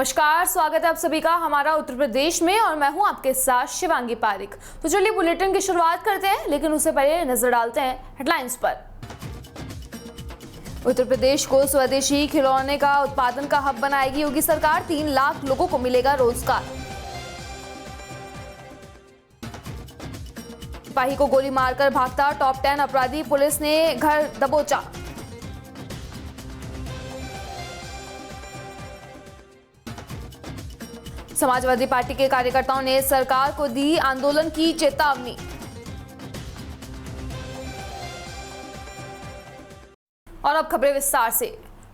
नमस्कार, स्वागत है आप सभी का हमारा उत्तर प्रदेश में और मैं हूं आपके साथ शिवांगी पारिक। तो चलिए बुलेटिन की शुरुआत करते हैं, लेकिन उससे पहले नजर डालते हैं हेडलाइंस पर। उत्तर प्रदेश को स्वदेशी खिलौने का उत्पादन का हब बनाएगी योगी सरकार, 3 लाख लोगों को मिलेगा रोजगार। सिपाही को गोली मारकर भागता टॉप 10 अपराधी, पुलिस ने घर दबोचा। समाजवादी पार्टी के कार्यकर्ताओं ने सरकार को दी आंदोलन की चेतावनी। और अब खबरें विस्तार से।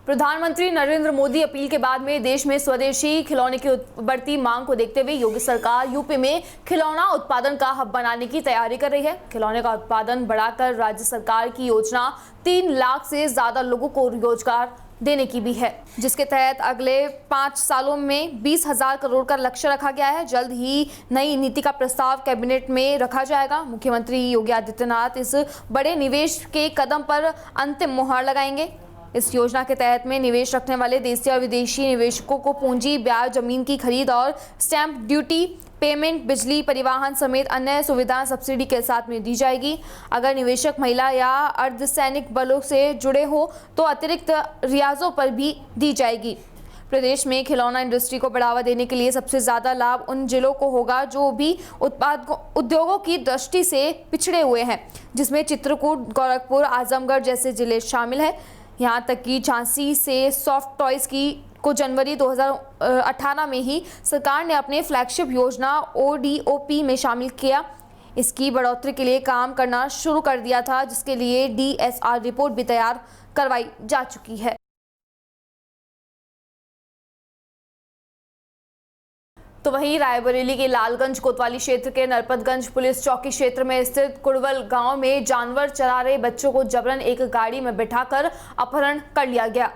प्रधानमंत्री नरेंद्र मोदी अपील के बाद में देश में स्वदेशी खिलौने की बढ़ती मांग को देखते हुए योगी सरकार यूपी में खिलौना उत्पादन का हब बनाने की तैयारी कर रही है। खिलौने का उत्पादन बढ़ाकर राज्य सरकार की योजना 3 लाख से ज्यादा लोगों को रोजगार देने की भी है, जिसके तहत अगले 5 सालों में 20,000 करोड़ का लक्ष्य रखा गया है। जल्द ही नई नीति का प्रस्ताव कैबिनेट में रखा जाएगा। मुख्यमंत्री योगी आदित्यनाथ इस बड़े निवेश के कदम पर अंतिम मुहर लगाएंगे। इस योजना के तहत में निवेश रखने वाले देशी और विदेशी निवेशकों को पूंजी, ब्याज, जमीन की खरीद और स्टैंप ड्यूटी पेमेंट, बिजली, परिवहन समेत अन्य सुविधाएं सब्सिडी के साथ में दी जाएगी। अगर निवेशक महिला या अर्धसैनिक बलों से जुड़े हो तो अतिरिक्त रियाजों पर भी दी जाएगी। प्रदेश में खिलौना इंडस्ट्री को बढ़ावा देने के लिए सबसे ज्यादा लाभ उन जिलों को होगा जो भी उद्योगों की दृष्टि से पिछड़े हुए हैं, जिसमें चित्रकूट, गोरखपुर, आजमगढ़ जैसे जिले शामिल हैं। यहां तक कि झांसी से सॉफ्ट टॉयज को जनवरी 2018 में ही सरकार ने अपने फ्लैगशिप योजना ODOP में शामिल किया। इसकी बढ़ोतरी के लिए काम करना शुरू कर दिया था, जिसके लिए DSR रिपोर्ट भी तैयार करवाई जा चुकी है। तो वहीं रायबरेली के लालगंज कोतवाली क्षेत्र के नरपतगंज पुलिस चौकी क्षेत्र में स्थित कुड़वल गांव में जानवर चरा रहे बच्चों को जबरन एक गाड़ी में बिठाकर अपहरण कर लिया गया।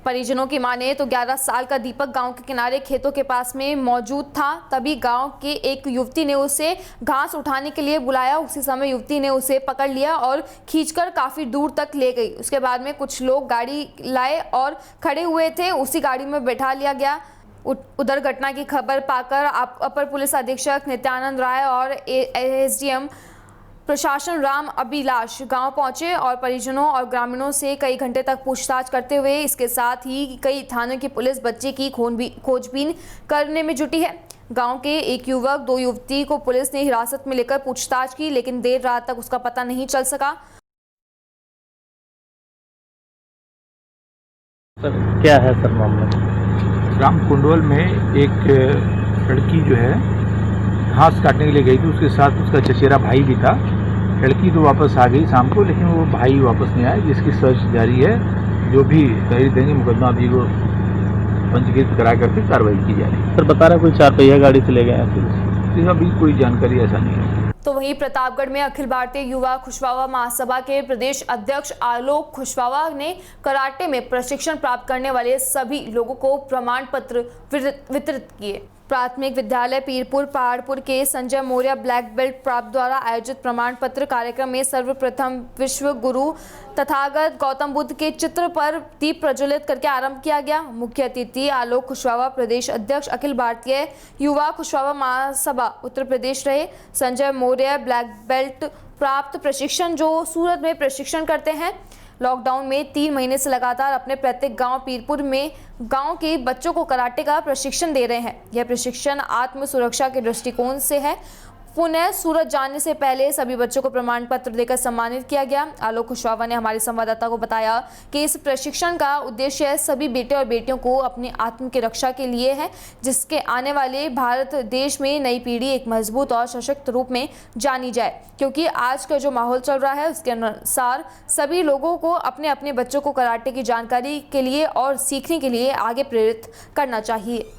परिजनों की माने तो 11 साल का दीपक गांव के किनारे खेतों के पास में मौजूद था। तभी गांव के एक युवती ने उसे घास उठाने के लिए बुलाया। उसी समय युवती ने उसे पकड़ लिया और खींचकर काफी दूर तक ले गई। उसके बाद में कुछ लोग गाड़ी लाए और खड़े हुए थे, उसी गाड़ी में बैठा लिया गया। उधर घटना की खबर पाकर अपर पुलिस अधीक्षक नित्यानंद राय और SDM प्रशासन राम अभिलाष गांव पहुंचे और परिजनों और ग्रामीणों से कई घंटे तक पूछताछ करते हुए इसके साथ ही कई थानों की पुलिस बच्चे की खोजबीन करने में जुटी है। गांव के एक युवक, 2 युवती को पुलिस ने हिरासत में लेकर पूछताछ की, लेकिन देर रात तक उसका पता नहीं चल सका। सर क्या है सर मामला? ग्राम कुंडवल में एक लड़की जो है घास काटने के लिए गई थी, उसके साथ उसका चचेरा भाई भी था। लड़की तो वापस आ गई शाम को, लेकिन वो भाई वापस नहीं आया, जिसकी सर्च जारी है। जो भी तहरीर देंगे मुकदमा अभी को पंजीकृत करा करके कार्रवाई की जा रही है। सर बता रहा कोई 4 पहिया गाड़ी से ले गए हैं पुलिस? अभी कोई जानकारी ऐसा नहीं है। तो वहीं प्रतापगढ़ में अखिल भारतीय युवा खुशवावा महासभा के प्रदेश अध्यक्ष आलोक खुशवावा ने कराटे में प्रशिक्षण प्राप्त करने वाले सभी लोगों को प्रमाण पत्र वितरित किए। प्राथमिक विद्यालय पीरपुर पहाड़पुर के संजय मौर्य ब्लैक बेल्ट प्राप्त द्वारा आयोजित प्रमाण पत्र कार्यक्रम में सर्वप्रथम विश्व गुरु तथागत गौतम बुद्ध के चित्र पर दीप प्रज्वलित करके आरंभ किया गया। मुख्य अतिथि आलोक खुशवावा प्रदेश अध्यक्ष अखिल भारतीय युवा खुशवावा महासभा उत्तर प्रदेश रहे। संजय मौर्य ब्लैक बेल्ट प्राप्त प्रशिक्षण जो सूरत में प्रशिक्षण करते हैं। लॉकडाउन में 3 महीने से लगातार अपने प्रत्येक गांव पीरपुर में गांव के बच्चों को कराटे का प्रशिक्षण दे रहे हैं। यह प्रशिक्षण आत्म सुरक्षा के दृष्टिकोण से है। पुनः सूरत जाने से पहले सभी बच्चों को प्रमाण पत्र देकर सम्मानित किया गया। आलोक खुशवावा ने हमारे संवाददाता को बताया कि इस प्रशिक्षण का उद्देश्य सभी बेटे और बेटियों को अपनी आत्म की रक्षा के लिए है, जिसके आने वाले भारत देश में नई पीढ़ी एक मजबूत और सशक्त रूप में जानी जाए। क्योंकि आज का जो माहौल चल रहा है उसके अनुसार सभी लोगों को अपने अपने बच्चों को कराटे की जानकारी के लिए और सीखने के लिए आगे प्रेरित करना चाहिए।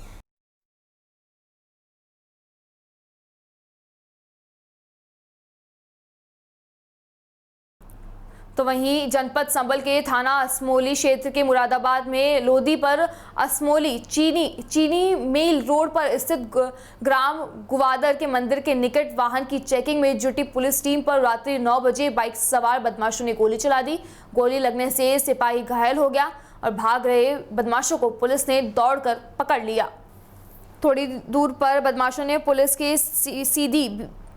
तो वहीं जनपद संभल के थाना असमोली क्षेत्र के मुरादाबाद में लोधी पर असमोली चीनी मेल रोड पर स्थित ग्राम गुवादर के मंदिर के निकट वाहन की चेकिंग में जुटी पुलिस टीम पर रात्रि 9 बजे बाइक सवार बदमाशों ने गोली चला दी। गोली लगने से सिपाही घायल हो गया। और भाग रहे बदमाशों को पुलिस ने दौड़कर पकड़ लिया। थोड़ी दूर पर बदमाशों ने पुलिस के सीधी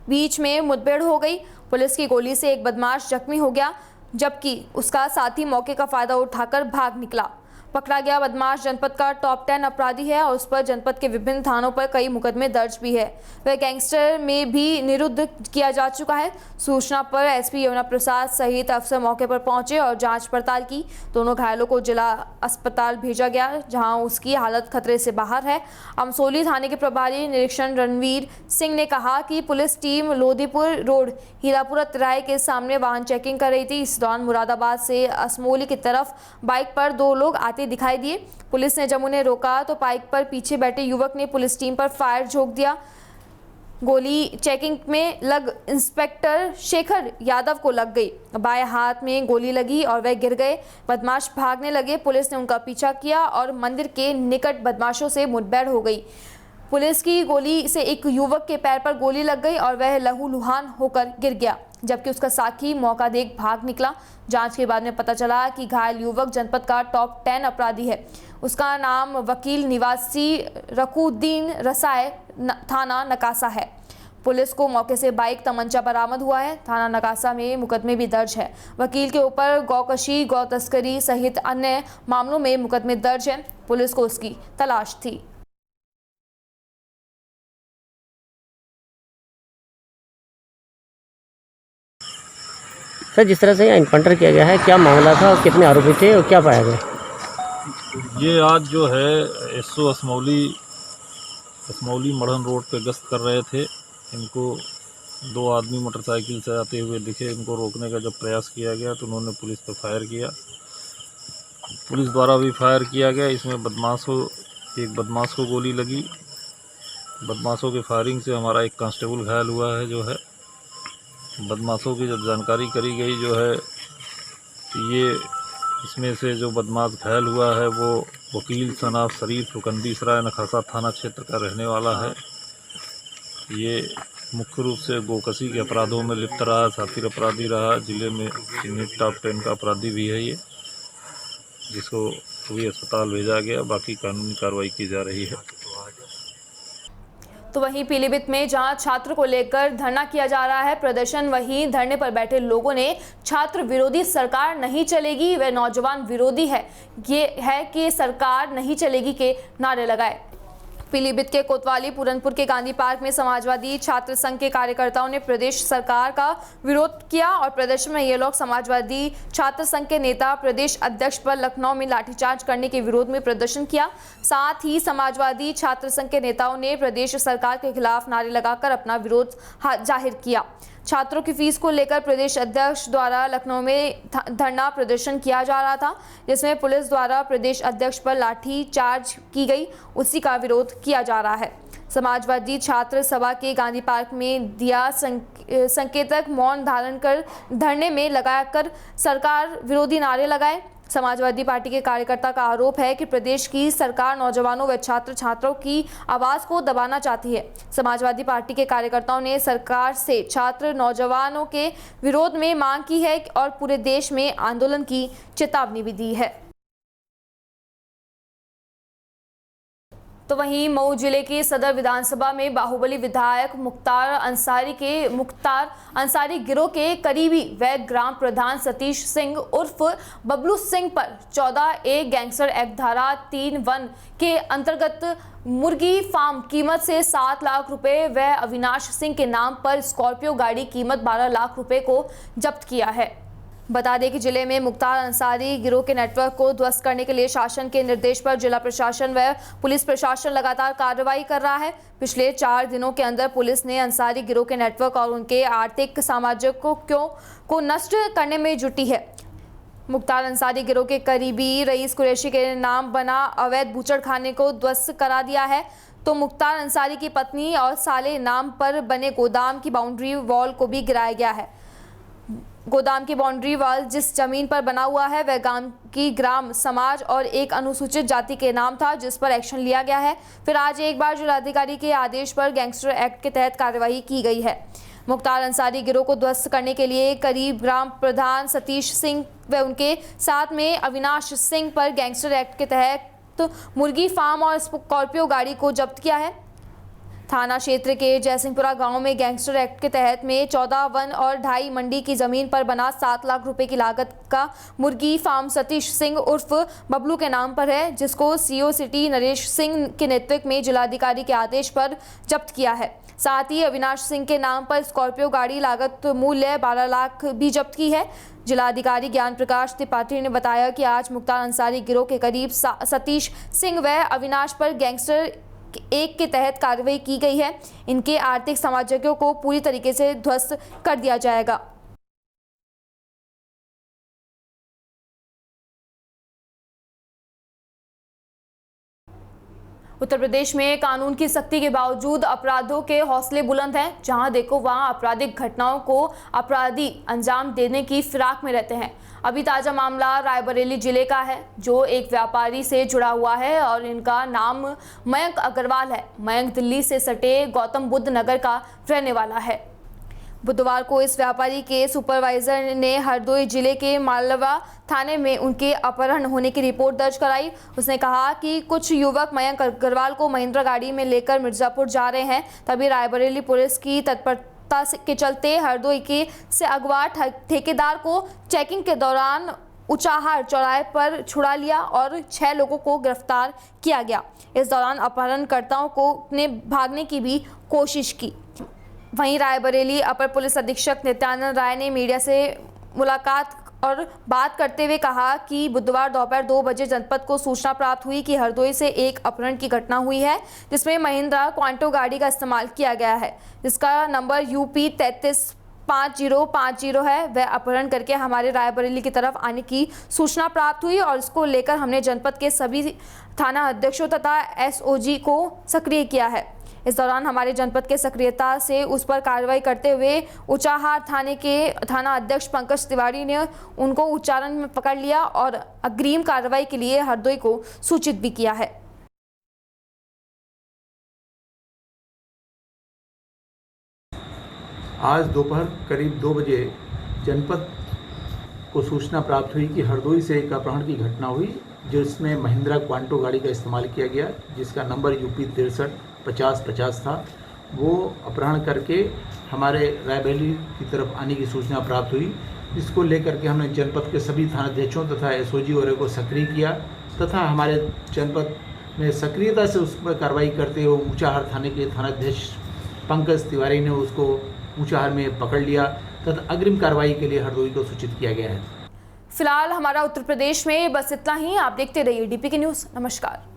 बीच में मुठभेड़ हो गई। पुलिस की गोली से एक बदमाश जख्मी हो गया, जबकि उसका साथी मौके का फायदा उठाकर भाग निकला। पकड़ा गया बदमाश जनपद का टॉप 10 अपराधी है और उस पर जनपद के विभिन्न थानों पर कई मुकदमे दर्ज भी है। वह गैंगस्टर में भी निरुद्ध किया जा चुका है। सूचना पर एसपी यमुना प्रसाद सहित अफसर मौके पर पहुंचे और जांच पड़ताल की। दोनों घायलों को जिला अस्पताल भेजा गया, जहां उसकी हालत खतरे से बाहर है। अमसोली थाने के प्रभारी निरीक्षण रणवीर सिंह ने कहा कि police team Lodhipur road Hirapura तिराहे के सामने वाहन चेकिंग कर रही थी। इस दौरान मुरादाबाद से असमोली की तरफ बाइक पर 2 लोग आते दिखाई दिए। पुलिस ने जब उन्हें रोका तो बाइक पर पीछे बैठे युवक ने पुलिस टीम पर फायर झोंक दिया। गोली चेकिंग में लग इंस्पेक्टर शेखर यादव को लग गई। बाएं हाथ में गोली लगी और वह गिर गए। बदमाश भागने लगे। पुलिस ने उनका पीछा किया और मंदिर के निकट बदमाशों से मुठभेड़ हो गई। पुलिस की गोली से एक युवक के पैर पर गोली लग गई और वह लहूलुहान होकर गिर गया, जबकि उसका साथी मौका देख भाग निकला। जांच के बाद में पता चला कि घायल युवक जनपद का टॉप 10 अपराधी है। उसका नाम वकील निवासी रकुद्दीन रसाय थाना नकासा है। पुलिस को मौके से बाइक तमंचा बरामद हुआ है। थाना नकासा में मुकदमे भी दर्ज है। वकील के ऊपर गौकशी, गौ तस्करी सहित अन्य मामलों में मुकदमे दर्ज है। पुलिस को उसकी तलाश थी। सर, जिस तरह से एनकाउंटर किया गया है, क्या मामला था और कितने आरोपी थे और क्या पाया गया? ये आज जो है एसओ असमौली मढ़न रोड पे गश्त कर रहे थे। इनको 2 आदमी मोटरसाइकिल से आते हुए दिखे। इनको रोकने का जब प्रयास किया गया तो उन्होंने पुलिस पर फायर किया। पुलिस द्वारा भी फायर किया गया। इसमें एक बदमाश को गोली लगी। बदमाशों के फायरिंग से हमारा एक कांस्टेबल घायल हुआ है। जो है बदमाशों की जब जानकारी करी गई जो है कि ये इसमें से जो बदमाश घायल हुआ है वो वकील सनाफ शरीफ रुकंदी सराय नखासा थाना क्षेत्र का रहने वाला है। ये मुख्य रूप से गोकशी के अपराधों में लिप्त रहा, साथी अपराधी रहा। जिले में चिन्हित टॉप 10 का अपराधी भी है ये, जिसको अभी अस्पताल भेजा गया। बाकी कानूनी कार्रवाई की जा रही है। तो वहीं पीलीभीत में जहां छात्र को लेकर धरना किया जा रहा है प्रदर्शन, वहीं धरने पर बैठे लोगों ने छात्र विरोधी सरकार नहीं चलेगी व नौजवान विरोधी है, ये है कि सरकार नहीं चलेगी के नारे लगाए। पीलीभीत के कोतवाली पूरनपुर के गांधी पार्क में समाजवादी छात्र संघ के कार्यकर्ताओं ने प्रदेश सरकार का विरोध किया और प्रदर्शन में ये लोग समाजवादी छात्र संघ के नेता प्रदेश अध्यक्ष पर लखनऊ में लाठीचार्ज करने के विरोध में प्रदर्शन किया। साथ ही समाजवादी छात्र संघ के नेताओं ने प्रदेश सरकार के खिलाफ नारे लगाकर अपना विरोध जाहिर किया। छात्रों की फीस को लेकर प्रदेश अध्यक्ष द्वारा लखनऊ में धरना प्रदर्शन किया जा रहा था, जिसमें पुलिस द्वारा प्रदेश अध्यक्ष पर लाठी चार्ज की गई, उसी का विरोध किया जा रहा है। समाजवादी छात्र सभा के गांधी पार्क में दिया संकेतक मौन धारण कर धरने में लगाकर सरकार विरोधी नारे लगाए। समाजवादी पार्टी के कार्यकर्ता का आरोप है कि प्रदेश की सरकार नौजवानों व छात्रों की आवाज को दबाना चाहती है। समाजवादी पार्टी के कार्यकर्ताओं ने सरकार से छात्र नौजवानों के विरोध में मांग की है और पूरे देश में आंदोलन की चेतावनी भी दी है। तो वहीं मऊ जिले की सदर विधानसभा में बाहुबली विधायक मुख्तार अंसारी गिरोह के करीबी व ग्राम प्रधान सतीश सिंह उर्फ बबलू सिंह पर 14A गैंगस्टर एक्ट धारा 3(1) के अंतर्गत मुर्गी फार्म कीमत से 7 लाख रुपए व अविनाश सिंह के नाम पर स्कॉर्पियो गाड़ी कीमत 12 लाख रुपए को जब्त किया है। बता दें कि जिले में मुख्तार अंसारी गिरोह के नेटवर्क को ध्वस्त करने के लिए शासन के निर्देश पर जिला प्रशासन व पुलिस प्रशासन लगातार कार्रवाई कर रहा है। पिछले 4 दिनों के अंदर पुलिस ने अंसारी गिरोह के नेटवर्क और उनके आर्थिक सामाजिक को नष्ट करने में जुटी है। मुख्तार अंसारी गिरोह के करीबी रईस कुरैशी के नाम बना अवैध बूचड़खाने को ध्वस्त करा दिया है, तो मुख्तार अंसारी की पत्नी और साले नाम पर बने गोदाम की बाउंड्री वॉल को भी गिराया गया है। गोदाम की बाउंड्री वाल जिस जमीन पर बना हुआ है वह गांव की ग्राम समाज और एक अनुसूचित जाति के नाम था, जिस पर एक्शन लिया गया है। फिर आज एक बार जिलाधिकारी के आदेश पर गैंगस्टर एक्ट के तहत कार्रवाई की गई है। मुख्तार अंसारी गिरोह को ध्वस्त करने के लिए करीब ग्राम प्रधान सतीश सिंह व उनके साथ में अविनाश सिंह पर गैंगस्टर एक्ट के तहत मुर्गी फार्म और स्कॉर्पियो गाड़ी को जब्त किया है। थाना क्षेत्र के जयसिंहपुरा गांव में गैंगस्टर एक्ट के तहत में 14 वन और 2.5 मंडी की जमीन पर बना 7 लाख रुपए की लागत का मुर्गी फार्म सतीश सिंह उर्फ बबलू के नाम पर है, जिसको सीओ सिटी नरेश सिंह के नेतृत्व में जिलाधिकारी के आदेश पर जब्त किया है। साथ ही अविनाश सिंह के नाम पर स्कॉर्पियो गाड़ी लागत मूल्य 12 लाख भी जब्त की है। जिलाधिकारी ज्ञान प्रकाश त्रिपाठी ने बताया कि आज मुख्तार अंसारी गिरोह के करीब सतीश सिंह व अविनाश पर गैंगस्टर एक के तहत कार्रवाई की गई है। इनके आर्थिक सामाजिकों को पूरी तरीके से ध्वस्त कर दिया जाएगा। उत्तर प्रदेश में कानून की सख्ती के बावजूद अपराधों के हौसले बुलंद हैं। जहां देखो वहां आपराधिक घटनाओं को अपराधी अंजाम देने की फिराक में रहते हैं। अभी ताजा मामला रायबरेली जिले का है, जो एक व्यापारी से जुड़ा हुआ है और इनका नाम मयंक अग्रवाल है। मयंक दिल्ली से सटे गौतम बुद्ध नगर का रहने वाला है। बुधवार को इस व्यापारी के सुपरवाइजर ने हरदोई जिले के मालवा थाने में उनके अपहरण होने की रिपोर्ट दर्ज कराई। उसने कहा कि कुछ युवक मयंक अग्रवाल को महिंद्रा गाड़ी में लेकर मिर्जापुर जा रहे हैं, तभी रायबरेली पुलिस की तत्परता के चलते हरदोई के से अगवा ठेकेदार को चेकिंग के दौरान उचाहार चौराहे पर छुड़ा लिया और 6 लोगों को गिरफ्तार किया गया। इस दौरान अपहरणकर्ताओं को ने भागने की भी कोशिश की। वहीं रायबरेली अपर पुलिस अधीक्षक नित्यानंद राय ने मीडिया से मुलाकात और बात करते हुए कहा कि बुधवार दोपहर 2 बजे जनपद को सूचना प्राप्त हुई कि हरदोई से एक अपहरण की घटना हुई है, जिसमें महिंद्रा क्वांटो गाड़ी का इस्तेमाल किया गया है, जिसका नंबर UP 335050 है। वह अपहरण करके हमारे रायबरेली की तरफ आने की सूचना प्राप्त हुई और इसको लेकर हमने जनपद के सभी थाना अध्यक्षों तथा SOG को सक्रिय किया है। इस दौरान हमारे जनपद के सक्रियता से उस पर कार्रवाई करते हुए उचाहार थाने के थाना अध्यक्ष पंकज तिवारी ने उनको उच्चारण में पकड़ लिया और अग्रिम कार्रवाई के लिए हरदोई को सूचित भी किया है। आज दोपहर करीब 2 बजे जनपद को सूचना प्राप्त हुई कि हरदोई से एक अपहरण की घटना हुई, जिसमें महिंद्रा क्वांटो गाड़ी का इस्तेमाल किया गया, जिसका नंबर UP 635050 था। वो अपहरण करके हमारे रायबरेली की तरफ आने की सूचना प्राप्त हुई। इसको लेकर के हमने जनपद के सभी थानाध्यक्षों तथा SOG और को सक्रिय किया तथा हमारे जनपद में सक्रियता से उस पर कार्रवाई करते हुए ऊंचाहार थाने के थानाध्यक्ष पंकज तिवारी ने उसको ऊंचाहार में पकड़ लिया तथा अग्रिम कार्रवाई के लिए हरदोई को सूचित किया गया है। फिलहाल हमारा उत्तर प्रदेश में बस इतना ही। आप देखते रहिए DPK न्यूज़। नमस्कार।